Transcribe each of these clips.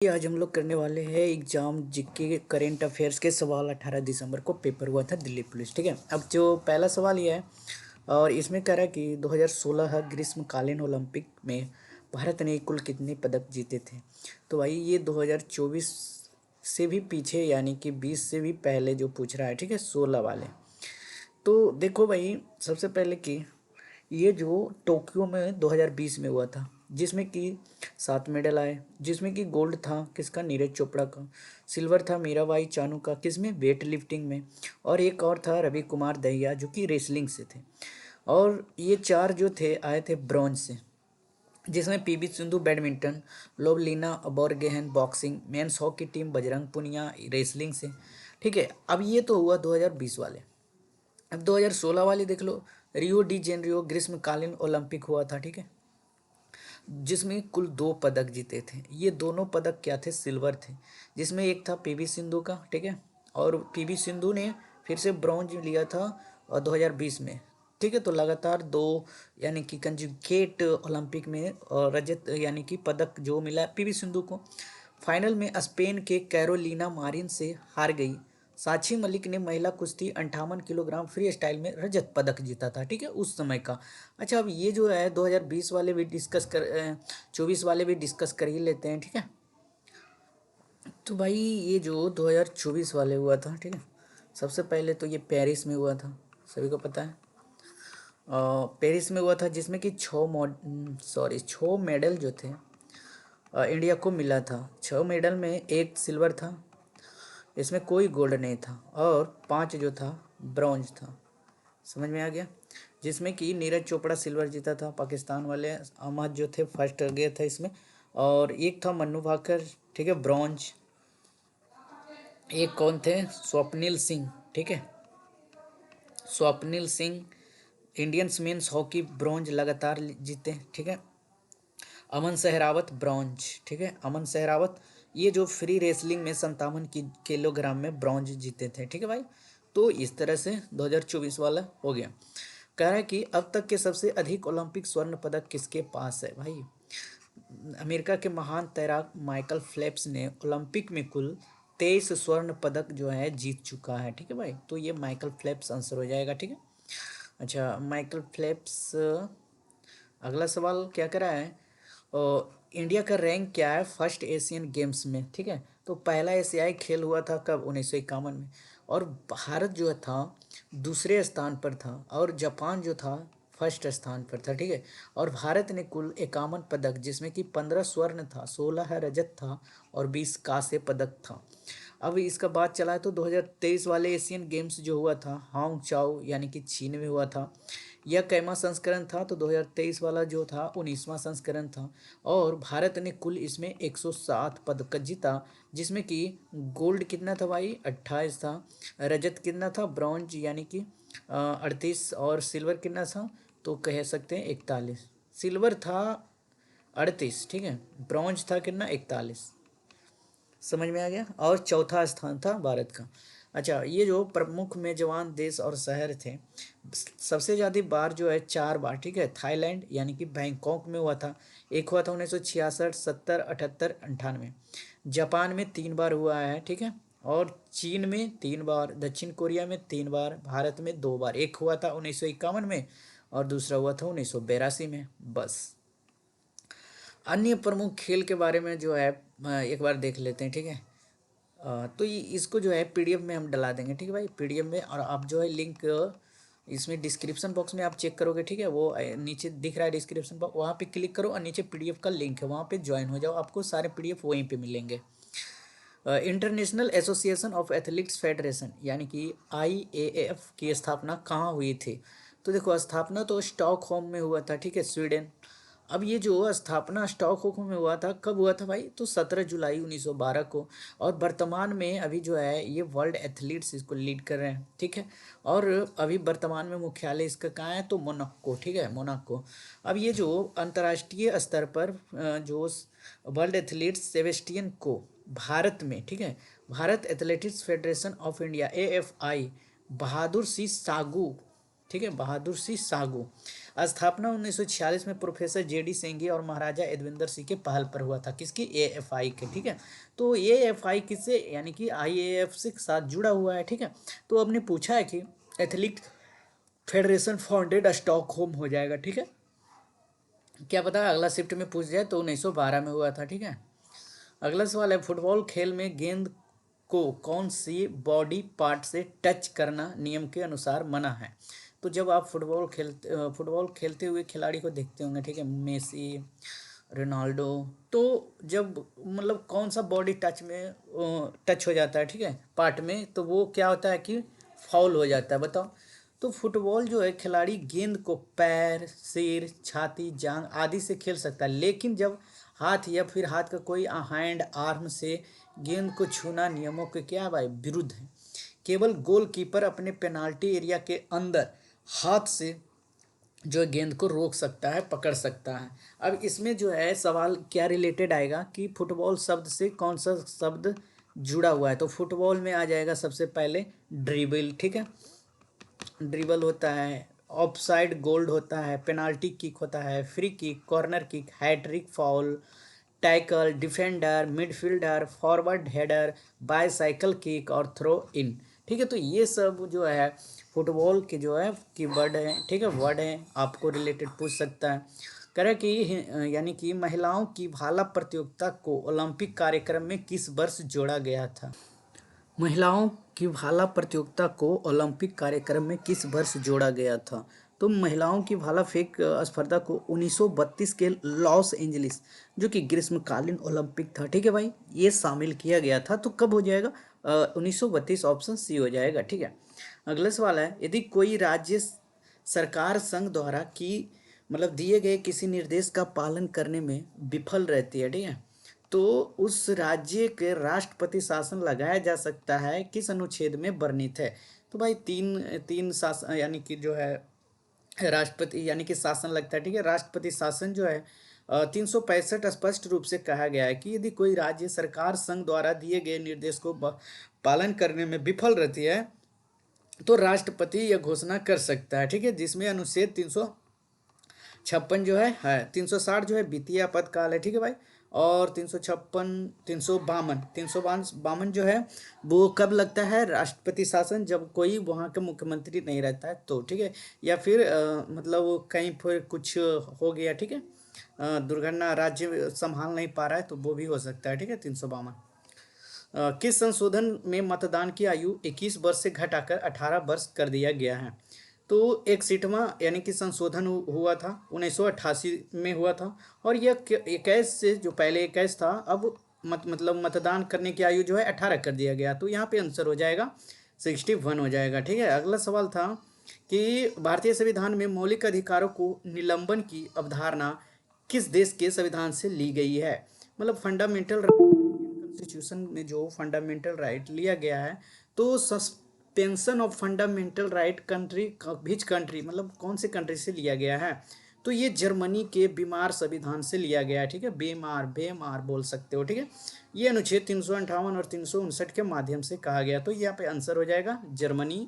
आज हम लोग करने वाले हैं एग्जाम जीके करेंट अफेयर्स के सवाल। 18 दिसंबर को पेपर हुआ था दिल्ली पुलिस। ठीक है, अब जो पहला सवाल ये है और इसमें कह रहा है कि 2016 ग्रीष्मकालीन ओलंपिक में भारत ने कुल कितने पदक जीते थे। तो भाई ये 2024 से भी पीछे यानी कि 20 से भी पहले जो पूछ रहा है। ठीक है, 16 वाले। तो देखो भाई, सबसे पहले कि ये जो टोक्यो में 2020 में हुआ था, जिसमें कि 7 मेडल आए, जिसमें कि गोल्ड था किसका, नीरज चोपड़ा का। सिल्वर था मीराबाई चानू का, किसमें, वेट लिफ्टिंग में। और एक और था रवि कुमार दहिया जो कि रेसलिंग से थे। और ये चार जो थे आए थे ब्रॉन्ज से, जिसमें PV Sindhu badminton, Lovlina Borgohain boxing, men's hockey team Bajrang Punia wrestling से। ठीक है, अब ये तो हुआ 2020 वाले। अब 2016 वाले देख लो। रियो डी जेनरियो ग्रीष्मकालीन ओलंपिक हुआ था। ठीक है, जिसमें कुल 2 पदक जीते थे। ये दोनों पदक क्या थे, सिल्वर थे। जिसमें एक था पीवी सिंधु का। ठीक है, और पीवी सिंधु ने फिर से ब्रॉन्ज लिया था 2020 में। ठीक है, तो लगातार 2 यानी कि कंजुगेट ओलंपिक में रजत यानी कि पदक जो मिला पीवी सिंधु को। फाइनल में स्पेन के कैरोलिना मारिन से हार गई। साक्षी मलिक ने महिला कुश्ती 58 किलोग्राम फ्री स्टाइल में रजत पदक जीता था। ठीक है, उस समय का। अच्छा, अब ये जो है 2020 वाले भी डिस्कस कर 24 वाले भी डिस्कस कर ही लेते हैं। ठीक है, तो भाई ये जो 2024 वाले हुआ था, ठीक है, सबसे पहले तो ये पेरिस में हुआ था, सभी को पता है। पेरिस में हुआ था, जिसमें कि 6 मेडल जो थे इंडिया को मिला था। 6 मेडल में एक सिल्वर था, इसमें कोई गोल्ड नहीं था, और 5 जो था ब्रॉन्ज था। समझ में आ गया। जिसमें कि नीरज चोपड़ा सिल्वर जीता था, पाकिस्तान वाले। अहमद जो थे फर्स्ट गए थे इसमें। और एक था मन्नू भाकर, ठीक है, ब्रॉन्ज। एक कौन थे, स्वप्निल सिंह। ठीक है, Swapnil Singh Indians men's hockey bronze लगातार जीते। ठीक है, अमन सहरावत ब्रॉन्ज। ठीक है, अमन सहरावत ये जो फ्री रेसलिंग में 57 किलोग्राम में ब्रॉन्ज जीते थे। ठीक है भाई, तो इस तरह से 2024 वाला हो गया। कह रहा है कि अब तक के सबसे अधिक ओलंपिक स्वर्ण पदक किसके पास है भाई। अमेरिका के महान तैराक माइकल फेल्प्स ने ओलंपिक में कुल 23 स्वर्ण पदक जो है जीत चुका है। ठीक है भाई, तो ये माइकल फेल्प्स आंसर हो जाएगा। ठीक है, अच्छा, माइकल फेल्प्स। अगला सवाल क्या करा है, इंडिया का रैंक क्या है फर्स्ट एशियन गेम्स में। ठीक है, तो पहला एशियाई खेल हुआ था कब, 1951 में। और भारत जो था दूसरे स्थान पर था, और जापान जो था फर्स्ट स्थान पर था। ठीक है, और भारत ने कुल 51 पदक, जिसमें कि 15 स्वर्ण था, 16 रजत था, और 20 कांस्य पदक था। अब इसका बात चला है तो 2023 वाले एशियन गेम्स जो हुआ था हांग चाओ यानी कि चीन में हुआ था। यह कैमा संस्करण था, तो 2023 वाला जो था 19वां संस्करण था। और भारत ने कुल इसमें 107 पदक जीता, जिसमें कि गोल्ड कितना था भाई, 28 था। रजत कितना था, ब्रॉन्ज यानी कि 38। और सिल्वर कितना था, तो कह सकते हैं 41। सिल्वर था 38, ठीक है, ब्रॉन्ज था कितना, 41। समझ में आ गया। और चौथा स्थान था भारत का। अच्छा, ये जो प्रमुख मेजबान देश और शहर थे, सबसे ज़्यादा बार जो है 4 बार। ठीक है, थाईलैंड यानी कि बैंकॉक में हुआ था, एक हुआ था 1966, 70, 78, 98। जापान में 3 बार हुआ है। ठीक है, और चीन में 3 बार, दक्षिण कोरिया में 3 बार, भारत में 2 बार। एक हुआ था 1951 में, और दूसरा हुआ था 1982 में। बस। अन्य प्रमुख खेल के बारे में जो है एक बार देख लेते हैं। ठीक है, तो ये इसको जो है पीडीएफ में हम डला देंगे। ठीक है भाई, पीडीएफ में। और आप जो है लिंक इसमें डिस्क्रिप्शन बॉक्स में आप चेक करोगे। ठीक है, वो नीचे दिख रहा है डिस्क्रिप्शन बॉक्स, वहाँ पे क्लिक करो और नीचे पीडीएफ का लिंक है, वहाँ पे ज्वाइन हो जाओ, आपको सारे पीडीएफ वहीं पे मिलेंगे। International association of athletics federation यानी कि आईएएफ की स्थापना कहाँ हुई थी। तो देखो, स्थापना तो स्टॉकहोम में हुआ था। ठीक है, स्वीडन। अब ये जो स्थापना स्टॉकहोम में हुआ था, कब हुआ था भाई, तो 17 जुलाई 1912 को। और वर्तमान में अभी जो है ये वर्ल्ड एथलीट्स इसको लीड कर रहे हैं। ठीक है, और अभी वर्तमान में मुख्यालय इसका कहाँ है, तो मोनाको। ठीक है, मोनाको। अब ये जो अंतर्राष्ट्रीय स्तर पर जो वर्ल्ड एथलीट्स सेबेस्टियन को भारत में, ठीक है, Bharat athletics federation of India AFI Bahadur Singh Sagoo, ठीक है, बहादुर सिंह सागू स्थापना 1946 में प्रोफेसर जेडी सेंगी और महाराजा यदविंदर सिंह के पहल पर हुआ था, किसकी, एएफआई के, ठीक है। तो एएफआई किससे, यानी कि आईएएफ से साथ जुड़ा हुआ है, ठीक है। तो आपने पूछा है कि एथलीट फेडरेशन फाउंडेड स्टॉकहोम हो जाएगा, ठीक है। क्या पता अगला शिफ्ट में पूछ जाए तो 1912 में हुआ था, ठीक है। अगला सवाल है, फुटबॉल खेल में गेंद को कौन सी बॉडी पार्ट से टच करना नियम के अनुसार मना है। तो जब आप फुटबॉल खेलते हुए खिलाड़ी को देखते होंगे, ठीक है, मेसी, रोनाल्डो, तो जब मतलब कौन सा बॉडी टच हो जाता है, ठीक है, पार्ट में, तो वो क्या होता है कि फाउल हो जाता है, बताओ। तो फुटबॉल जो है, खिलाड़ी गेंद को पैर, सिर, छाती, जांग आदि से खेल सकता है, लेकिन जब हाथ या फिर हाथ का कोई हैंड आर्म से गेंद को छूना नियमों के क्या है भाई, विरुद्ध है। केवल गोलकीपर अपने पेनाल्टी एरिया के अंदर हाथ से जो गेंद को रोक सकता है, पकड़ सकता है। अब इसमें जो है सवाल क्या रिलेटेड आएगा कि फुटबॉल शब्द से कौन सा शब्द जुड़ा हुआ है। तो फुटबॉल में आ जाएगा सबसे पहले ड्रिबल, ठीक है, ड्रिबल होता है, ऑफसाइड गोल्ड होता है, पेनाल्टी किक होता है, free kick, corner kick, hat trick, foul, tackle, defender, midfielder, forward header, bicycle kick और थ्रो इन, ठीक है। तो ये सब जो है फुटबॉल के जो है की वर्ड है, ठीक है, वर्ड है, आपको रिलेटेड पूछ सकता है। कह रहा है कि यानी कि महिलाओं की भाला प्रतियोगिता को ओलंपिक कार्यक्रम में किस वर्ष जोड़ा गया था। महिलाओं की भाला प्रतियोगिता को ओलंपिक कार्यक्रम में किस वर्ष जोड़ा गया था। तो महिलाओं की भाला फेंक स्पर्धा को 1932 के लॉस एंजलिस, जो कि ग्रीष्मकालीन ओलंपिक था, ठीक है भाई, ये शामिल किया गया था। तो कब हो जाएगा, 1932, ऑप्शन सी हो जाएगा, ठीक है। अगला सवाल है, यदि कोई राज्य सरकार संघ द्वारा की मतलब दिए गए किसी निर्देश का पालन करने में विफल रहती है, ठीक है, तो उस राज्य के राष्ट्रपति शासन लगाया जा सकता है किस अनुच्छेद में वर्णित है। तो भाई तीन तीन शासन यानी कि जो है राष्ट्रपति यानी कि शासन लगता है, ठीक है। राष्ट्रपति शासन जो है 365 स्पष्ट रूप से कहा गया है कि यदि कोई राज्य सरकार संघ द्वारा दिए गए निर्देश को पालन करने में विफल रहती है तो राष्ट्रपति यह घोषणा कर सकता है, ठीक है, जिसमें अनुच्छेद 356 जो है 360 जो है वित्तीय आपातकाल है, ठीक है भाई, और 356 352 जो है वो कब लगता है, राष्ट्रपति शासन, जब कोई वहाँ का मुख्यमंत्री नहीं रहता है तो, ठीक है, या फिर मतलब कहीं पर कुछ हो गया, ठीक है, दुर्घटना, राज्य संभाल नहीं पा रहा है तो वो भी हो सकता है, ठीक है। 352 किस संशोधन में मतदान की आयु 21 वर्ष से घटाकर 18 वर्ष कर दिया गया है। तो 61वां यानी कि संशोधन हुआ था 1988 में हुआ था, और यह 21 से जो पहले 21 था अब मतलब मतदान करने की आयु जो है 18 कर दिया गया। तो यहाँ पे आंसर हो जाएगा 61 हो जाएगा, ठीक है। अगला सवाल था कि भारतीय संविधान में मौलिक अधिकारों को निलंबन की अवधारणा किस देश के संविधान से ली गई है। मतलब फंडामेंटल कॉन्स्टिट्यूशन में जो फंडामेंटल राइट लिया गया है, तो suspension of fundamental right which country मतलब कौन से कंट्री से लिया गया है। तो ये जर्मनी के बीमार संविधान से लिया गया है, ठीक है, बेमार बोल सकते हो, ठीक है। ये अनुच्छेद 358 और 359 के माध्यम से कहा गया। तो यहाँ पे आंसर हो जाएगा जर्मनी।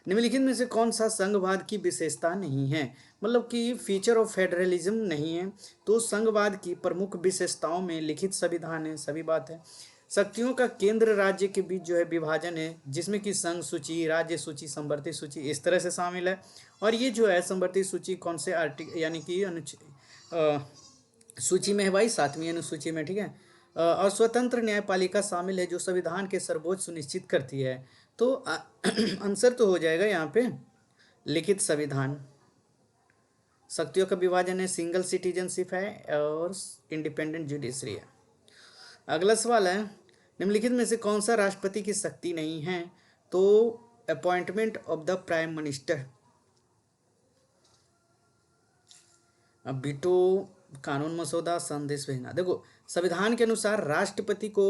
निम्नलिखित में से कौन सा संघवाद की विशेषता नहीं है, मतलब कि फीचर ऑफ फेडरलिज्म नहीं है। तो संघवाद की प्रमुख विशेषताओं में लिखित संविधान है, सभी बात है। शक्तियों का केंद्र राज्य के बीच जो है विभाजन है, जिसमें कि संघ सूची, राज्य सूची, संवर्ती सूची इस तरह से शामिल है। और ये जो है संवर्ती सूची कौन से यानी कि सूची में है भाई, 7वीं अनुसूची में, ठीक है। और स्वतंत्र न्यायपालिका शामिल है जो संविधान के सर्वोच्च सुनिश्चित करती है। तो आंसर तो हो जाएगा यहाँ पे लिखित संविधान। शक्तियों का विभाजन है, सिंगल सिटीजनशिप है और इंडिपेंडेंट जुडिशरी है। अगला सवाल है, निम्नलिखित में से कौन सा राष्ट्रपति की शक्ति नहीं है। तो appointment of the prime minister, अब वीटो, कानून मसौदा, संदेश भेजना। देखो संविधान के अनुसार राष्ट्रपति को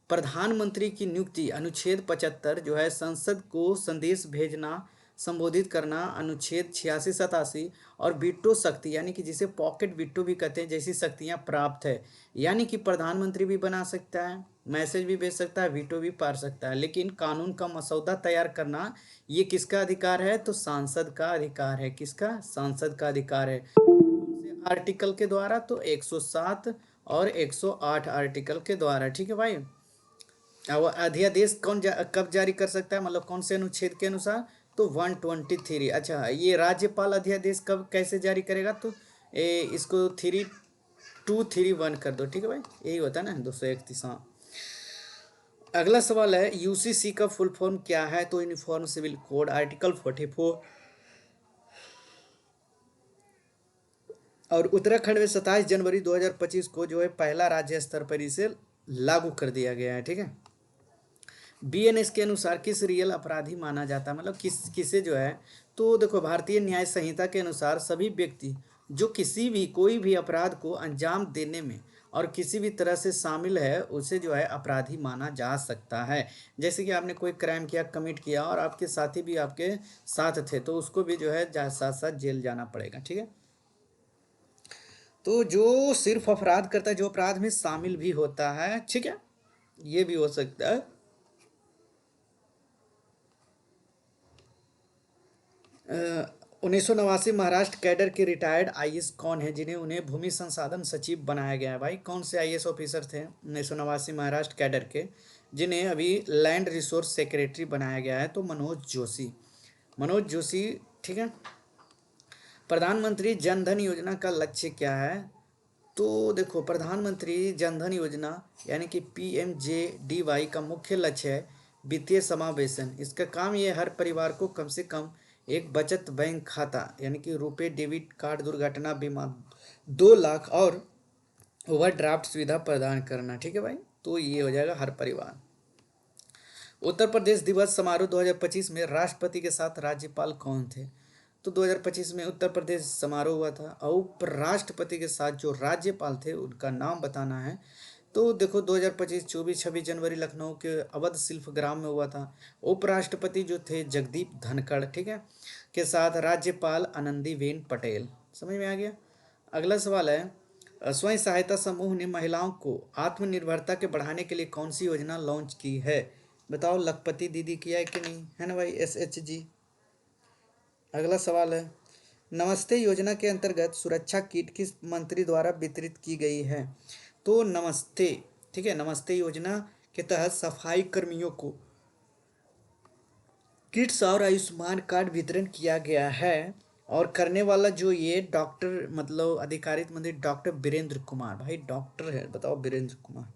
प्रधानमंत्री की नियुक्ति अनुच्छेद 75 जो है संसद को संदेश भेजना संबोधित करना, अनुच्छेद 86-87 और वीटो शक्ति यानी कि जिसे पॉकेट वीटो भी कहते हैं जैसी शक्तियां प्राप्त है। यानी कि प्रधानमंत्री भी बना सकता है, मैसेज भी भेज सकता है, वीटो भी पार सकता है, लेकिन कानून का मसौदा तैयार करना ये किसका अधिकार है? तो सांसद का अधिकार है। किसका? सांसद का अधिकार है। कौन से आर्टिकल के द्वारा? तो 107 और 108 आर्टिकल के द्वारा। ठीक है भाई। अब अध्यादेश कब जारी कर सकता है, मतलब कौन से अनुच्छेद के अनुसार? तो 123। अच्छा, ये राज्यपाल अध्यादेश कब कैसे जारी करेगा? तो इसको 3231 कर दो। ठीक है भाई, यही होता है ना 231। हाँ। अगला सवाल है यूसीसी का फुल फॉर्म क्या है? तो यूनिफॉर्म सिविल कोड, आर्टिकल 44। और उत्तराखंड में 27 जनवरी 2025 को जो है पहला राज्य स्तर पर इसे लागू कर दिया गया है। ठीक है। बीएनएस के अनुसार किस रियल अपराधी माना जाता है, मतलब किसे जो है? तो देखो, भारतीय न्याय संहिता के अनुसार सभी व्यक्ति जो कोई भी अपराध को अंजाम देने में और किसी भी तरह से शामिल है उसे जो है अपराधी माना जा सकता है। जैसे कि आपने कोई क्राइम किया, कमिट किया और आपके साथी भी आपके साथ थे तो उसको भी जो है साथ साथ जेल जाना पड़ेगा। ठीक है। तो जो सिर्फ अपराध करता है, जो अपराध में शामिल भी होता है, ठीक है, ये भी हो सकता है। 1989 महाराष्ट्र कैडर के रिटायर्ड आईएएस कौन है जिन्हें उन्हें भूमि संसाधन सचिव बनाया गया है? भाई कौन से आईएएस ऑफिसर थे 1989 महाराष्ट्र कैडर के जिन्हें अभी लैंड रिसोर्स सेक्रेटरी बनाया गया है? तो मनोज जोशी। मनोज जोशी। ठीक है। प्रधानमंत्री जन धन योजना का लक्ष्य क्या है? तो देखो, प्रधानमंत्री जन धन योजना यानी कि पीएमजेडीवाई का मुख्य लक्ष्य है वित्तीय समावेशन। इसका काम ये हर परिवार को कम से कम एक बचत बैंक खाता यानी कि रुपए डेबिट कार्ड, दुर्घटना बीमा 2 लाख और ओवरड्राफ्ट सुविधा प्रदान करना। ठीक है भाई, तो ये हो जाएगा हर परिवार। उत्तर प्रदेश दिवस समारोह 2025 में राष्ट्रपति के साथ राज्यपाल कौन थे? तो 2025 में उत्तर प्रदेश समारोह हुआ था और उपराष्ट्रपति के साथ जो राज्यपाल थे उनका नाम बताना है। तो देखो, 2025 24-26 जनवरी लखनऊ के अवध शिल्प ग्राम में हुआ था। उपराष्ट्रपति जो थे जगदीप धनखड़, ठीक है, के साथ राज्यपाल आनंदीबेन पटेल। समझ में आ गया। अगला सवाल है स्वयं सहायता समूह ने महिलाओं को आत्मनिर्भरता के बढ़ाने के लिए कौन सी योजना लॉन्च की है? बताओ, लखपति दीदी किया है कि नहीं, है ना भाई, SHG। अगला सवाल है नमस्ते योजना के अंतर्गत सुरक्षा किट किस मंत्री द्वारा वितरित की गई है? तो नमस्ते, ठीक है, नमस्ते योजना के तहत सफाई कर्मियों को किट्स और आयुष्मान कार्ड वितरण किया गया है। और करने वाला जो ये डॉक्टर, मतलब अधिकारित मंत्री डॉक्टर वीरेंद्र कुमार, भाई डॉक्टर है, बताओ, वीरेंद्र कुमार।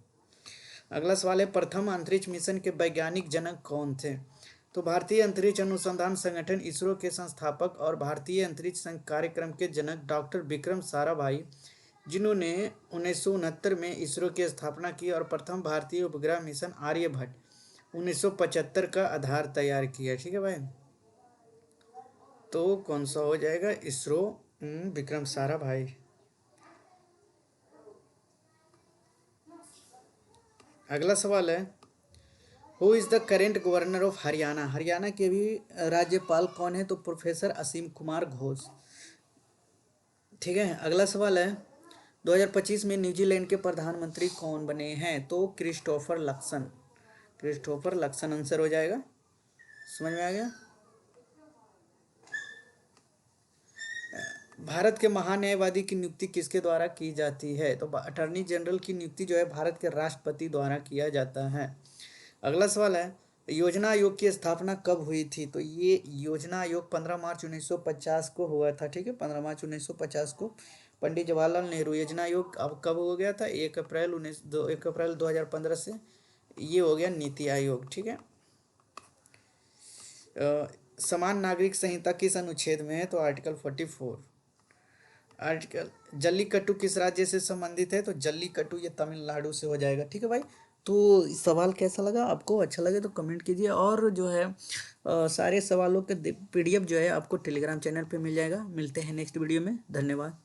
अगला सवाल है प्रथम अंतरिक्ष मिशन के वैज्ञानिक जनक कौन थे? तो भारतीय अंतरिक्ष अनुसंधान संगठन इसरो के संस्थापक और भारतीय अंतरिक्ष कार्यक्रम के जनक डॉक्टर विक्रम साराभाई, जिन्होंने 1969 में इसरो की स्थापना की और प्रथम भारतीय उपग्रह मिशन आर्यभट्ट 1975 का आधार तैयार किया। ठीक है भाई, तो कौन सा हो जाएगा? इसरो, विक्रम साराभाई। अगला सवाल है who is the current governor of Haryana? Haryana के भी राज्यपाल कौन है? तो प्रोफेसर असीम कुमार घोष। ठीक है। अगला सवाल है 2025 में न्यूजीलैंड के प्रधानमंत्री कौन बने हैं? तो Christopher Luxon. Christopher Luxon answer हो जाएगा। समझ में आ गया। भारत के महान्यायवादी की नियुक्ति किसके द्वारा की जाती है? तो अटॉर्नी जनरल की नियुक्ति जो है भारत के राष्ट्रपति द्वारा किया जाता है। अगला सवाल है योजना आयोग की स्थापना कब हुई थी? तो ये योजना आयोग 15 मार्च 1950 को हुआ था। ठीक है, 15 मार्च 1950 को पंडित जवाहरलाल नेहरू। योजना आयोग अब कब हो गया था? 1 अप्रैल 2015 से ये हो गया नीति आयोग। ठीक है। समान नागरिक संहिता किस अनुच्छेद में है? तो आर्टिकल 44। आर्टिकल जल्लीकट्टू किस राज्य से संबंधित है? तो जल्लीकट्टू ये तमिलनाडु से हो जाएगा। ठीक है भाई, तो सवाल कैसा लगा आपको? अच्छा लगे तो कमेंट कीजिए और जो है सारे सवालों के PDF जो है आपको टेलीग्राम चैनल पे मिल जाएगा। मिलते हैं नेक्स्ट वीडियो में। धन्यवाद।